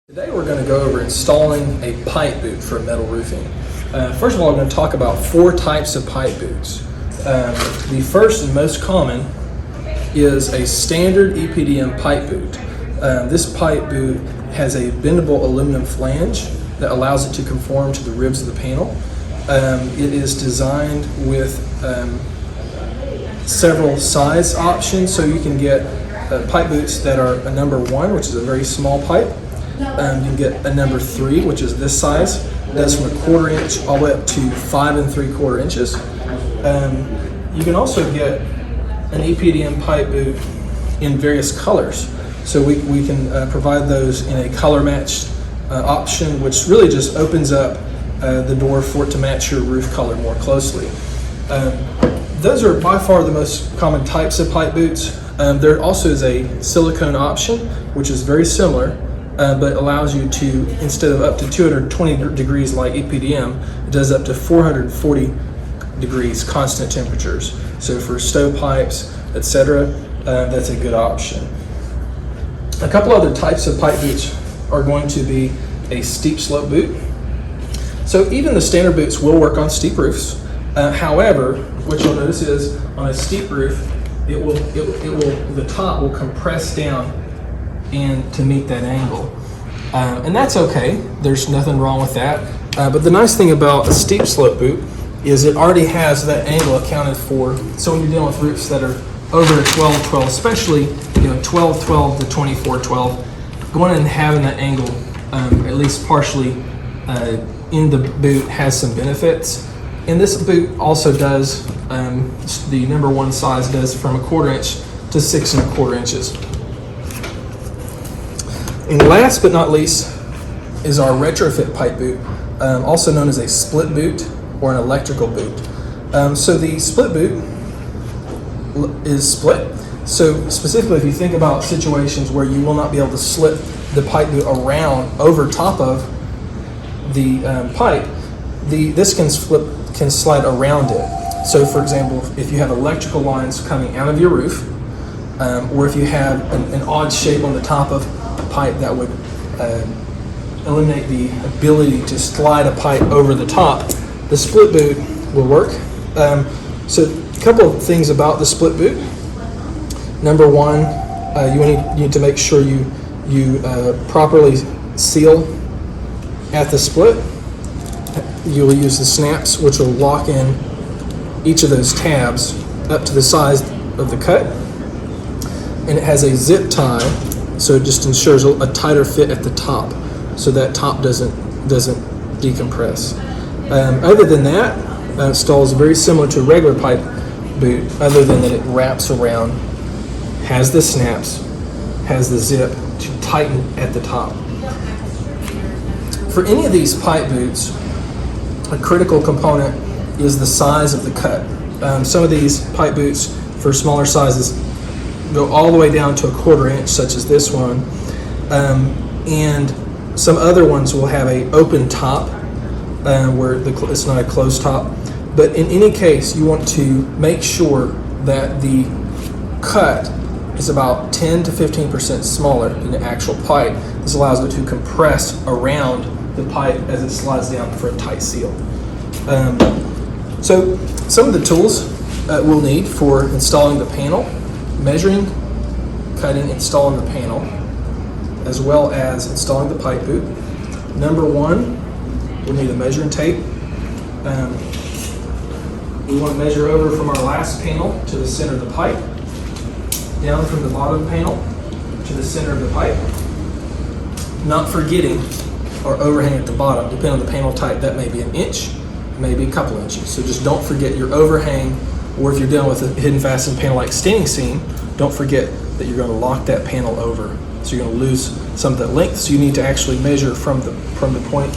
Today we're going to go over installing a pipe boot for metal roofing. First of all, I'm going to talk about four types of pipe boots. The first and most common is a standard EPDM pipe boot. This pipe boot has a bendable aluminum flange that allows it to conform to the ribs of the panel. It is designed with several size options, so you can get pipe boots that are a number 1, which is a very small pipe. You can get a number 3, which is this size. That's from a 1/4 inch all the way up to 5 3/4 inches. You can also get an EPDM pipe boot in various colors. So we can provide those in a color matched option, which really just opens up the door for it to match your roof color more closely. Those are by far the most common types of pipe boots. There also is a silicone option, which is very similar. But allows you to, instead of up to 220 degrees like EPDM, it does up to 440 degrees constant temperatures. So for stovepipes, etc., that's a good option. A couple other types of pipe boots are going to be a steep slope boot. So even the standard boots will work on steep roofs. However, what you'll notice is on a steep roof, the top will compress down and to meet that angle. And that's okay, there's nothing wrong with that. But the nice thing about a steep slope boot is it already has that angle accounted for. So when you're dealing with roofs that are over 12-12, especially 12-12 to 24-12, going and having that angle at least partially in the boot has some benefits. And this boot also does, the number 1 size does from a 1/4 inch to 6 1/4 inches. And last but not least is our retrofit pipe boot, also known as a split boot or an electrical boot. So the split boot is split. So specifically, if you think about situations where you will not be able to slip the pipe boot around over top of the pipe, this can slide around it. So for example, if you have electrical lines coming out of your roof, or if you have an odd shape on the top of pipe that would eliminate the ability to slide a pipe over the top, the split boot will work. So a couple of things about the split boot. Number 1, you need to make sure you properly seal at the split. You will use the snaps, which will lock in each of those tabs up to the size of the cut. And it has a zip tie, so it just ensures a tighter fit at the top, so that top doesn't decompress. Other than that, install is very similar to a regular pipe boot, other than that it wraps around, has the snaps, has the zip to tighten at the top. For any of these pipe boots, a critical component is the size of the cut. Some of these pipe boots for smaller sizes go all the way down to a 1/4 inch, such as this one, and some other ones will have a open top where it's not a closed top. But in any case, you want to make sure that the cut is about 10 to 15% smaller than the actual pipe. This allows it to compress around the pipe as it slides down for a tight seal. So some of the tools we'll need for installing the panel: measuring, cutting, installing the panel, as well as installing the pipe boot. Number 1, we'll need a measuring tape. We want to measure over from our last panel to the center of the pipe, down from the bottom panel to the center of the pipe, not forgetting our overhang at the bottom. Depending on the panel type, that may be an inch, maybe a couple inches. So just don't forget your overhang. Or if you're dealing with a hidden fastened panel like standing seam, don't forget that you're going to lock that panel over. So you're going to lose some of that length. So you need to actually measure from the point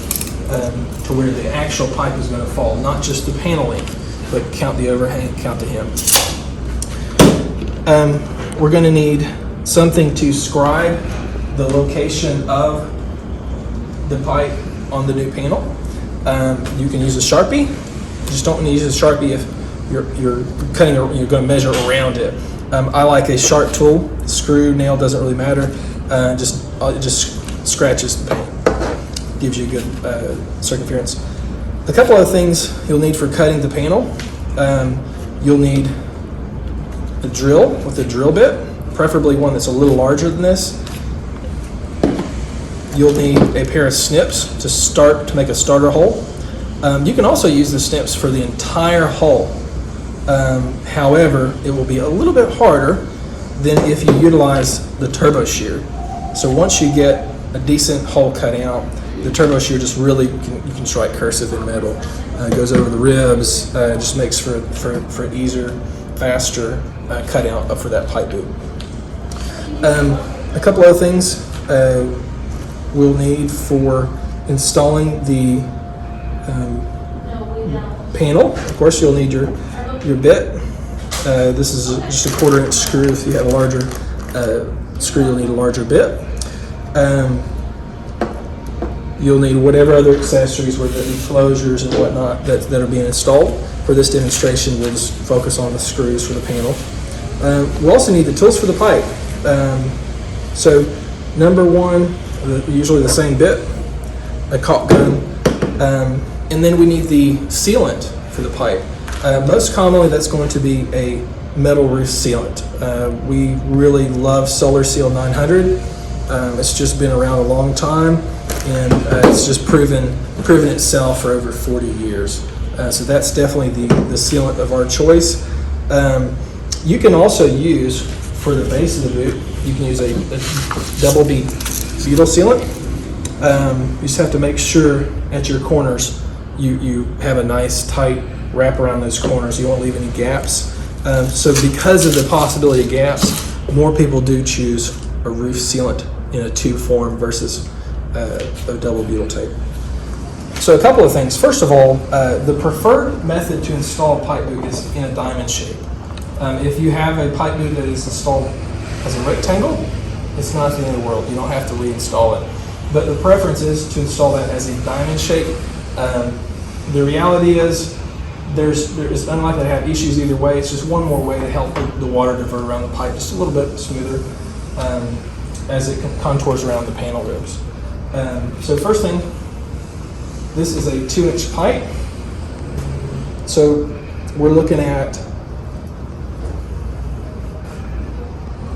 to where the actual pipe is going to fall, not just the panel length, but count the overhang, count the hem. We're going to need something to scribe the location of the pipe on the new panel. You can use a Sharpie. You just don't want to use a Sharpie if you're cutting, you're going to measure around it. I like a sharp tool. Screw, nail, doesn't really matter. Just scratches the paint. Gives you a good circumference. A couple of things you'll need for cutting the panel. You'll need a drill with a drill bit, preferably one that's a little larger than this. You'll need a pair of snips to make a starter hole. You can also use the snips for the entire hole. However, it will be a little bit harder than if you utilize the turbo shear. So once you get a decent hole cut out, the turbo shear just really, you can strike cursive in metal. It goes over the ribs, just makes for an easier, faster cut out for that pipe boot. A couple other things we'll need for installing the panel. Of course, you'll need your bit. This is just a 1/4 inch screw. If you have a larger screw, you'll need a larger bit. You'll need whatever other accessories, whether it be closures and whatnot, that are being installed. For this demonstration, we'll just focus on the screws for the panel. We'll also need the tools for the pipe. So number one, usually the same bit, a caulk gun, and then we need the sealant for the pipe. Most commonly, that's going to be a metal roof sealant. We really love Solar Seal 900. It's just been around a long time, and it's just proven itself for over 40 years. So that's definitely the sealant of our choice. You can also use, for the base of the boot, you can use a double bead butyl sealant. You just have to make sure at your corners you have a nice tight wrap around those corners. You won't leave any gaps. So because of the possibility of gaps, more people do choose a roof sealant in a tube form versus a double butyl tape. So a couple of things. First of all, the preferred method to install a pipe boot is in a diamond shape. If you have a pipe boot that is installed as a rectangle, it's not the end of the world. You don't have to reinstall it. But the preference is to install that as a diamond shape. The reality is there is unlikely to have issues either way. It's just one more way to help the water divert around the pipe just a little bit smoother as it contours around the panel ribs. So first thing, this is a 2-inch pipe. So we're looking at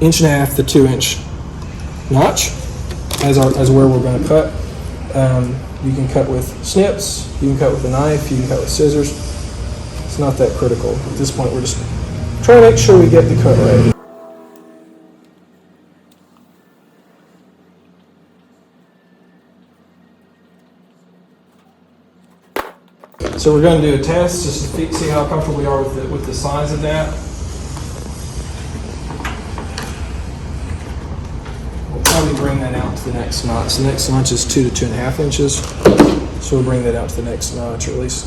1.5 to 2-inch notch as where we're going to cut. You can cut with snips, you can cut with a knife, you can cut with scissors. It's not that critical. At this point, we're just trying to make sure we get the cut right. So we're going to do a test just to see how comfortable we are with the size of that. We'll probably bring that out to the next notch. The next notch is 2 to 2.5 inches. So we'll bring that out to the next notch, or at least.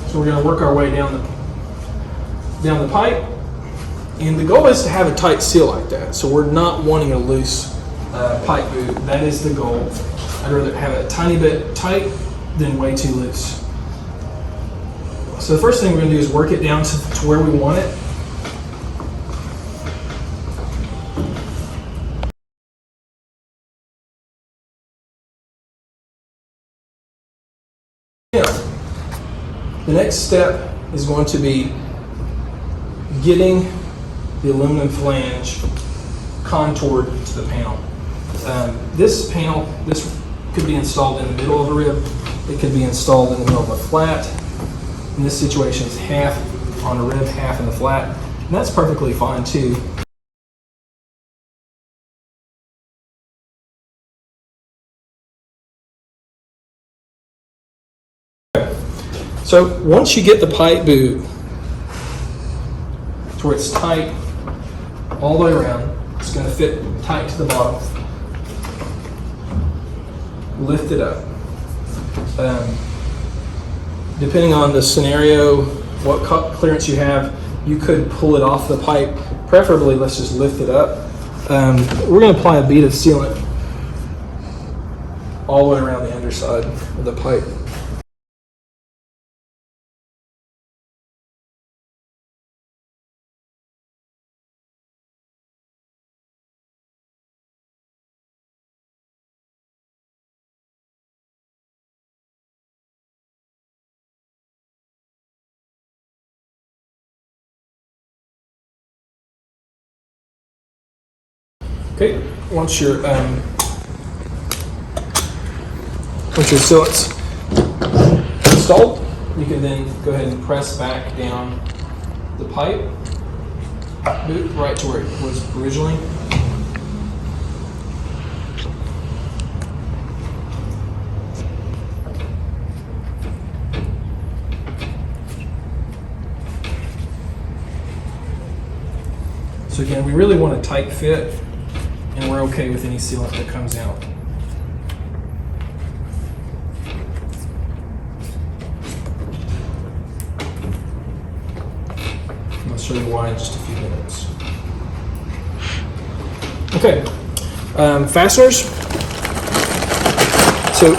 So we're going to work our way down the pipe, and the goal is to have a tight seal like that. So we're not wanting a loose pipe boot. That is the goal. I'd rather have it a tiny bit tight than way too loose. So the first thing we're going to do is work it down to where we want it. The next step is going to be getting the aluminum flange contoured to the panel. This could be installed in the middle of a rib. It could be installed in the middle of a flat. In this situation, it's half on a rib, half in the flat, and that's perfectly fine too. So once you get the pipe boot to where it's tight all the way around. It's going to fit tight to the bottom. Lift it up. Depending on the scenario, what clearance you have, you could pull it off the pipe. Preferably, let's just lift it up. We're going to apply a bead of sealant all the way around the underside of the pipe. Okay, once your sealant's installed, you can then go ahead and press back down the pipe boot right to where it was originally. So again, we really want a tight fit, and we're okay with any sealant that comes out. I'll show you why in just a few minutes. Okay, fasteners. So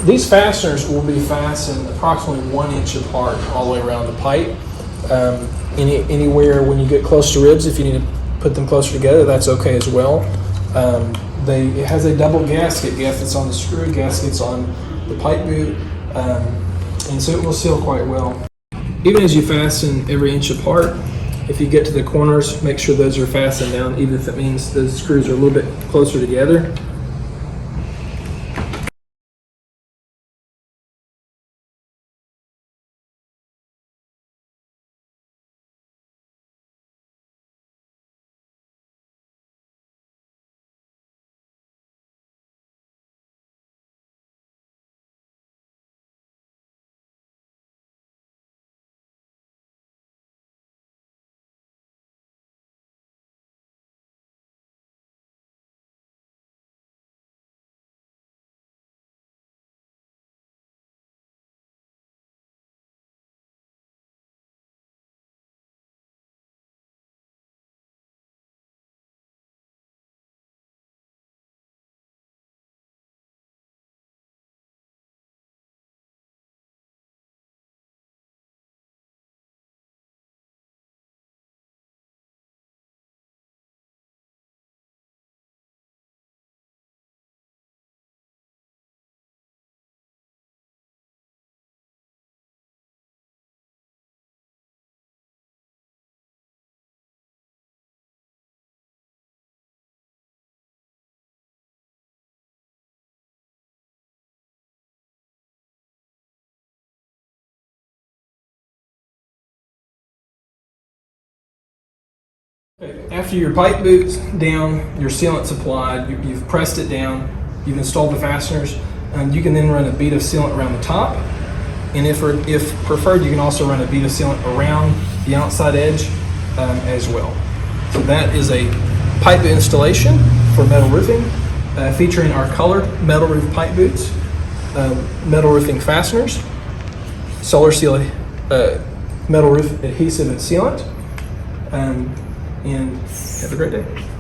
these fasteners will be fastened approximately 1 inch apart all the way around the pipe. Anywhere when you get close to ribs, if you need to put them closer together, that's okay as well. It has a double gasket. Gaskets on the screw, gaskets on the pipe boot, and so it will seal quite well. Even as you fasten every inch apart, if you get to the corners, make sure those are fastened down, even if it means the screws are a little bit closer together. Okay, after your pipe boot's down, your sealant's applied, you've pressed it down, you've installed the fasteners, you can then run a bead of sealant around the top, and if preferred, you can also run a bead of sealant around the outside edge as well. So that is a pipe boot installation for metal roofing, featuring our colored metal roof pipe boots, metal roofing fasteners, Solar Seal metal roof adhesive and sealant, and have a great day.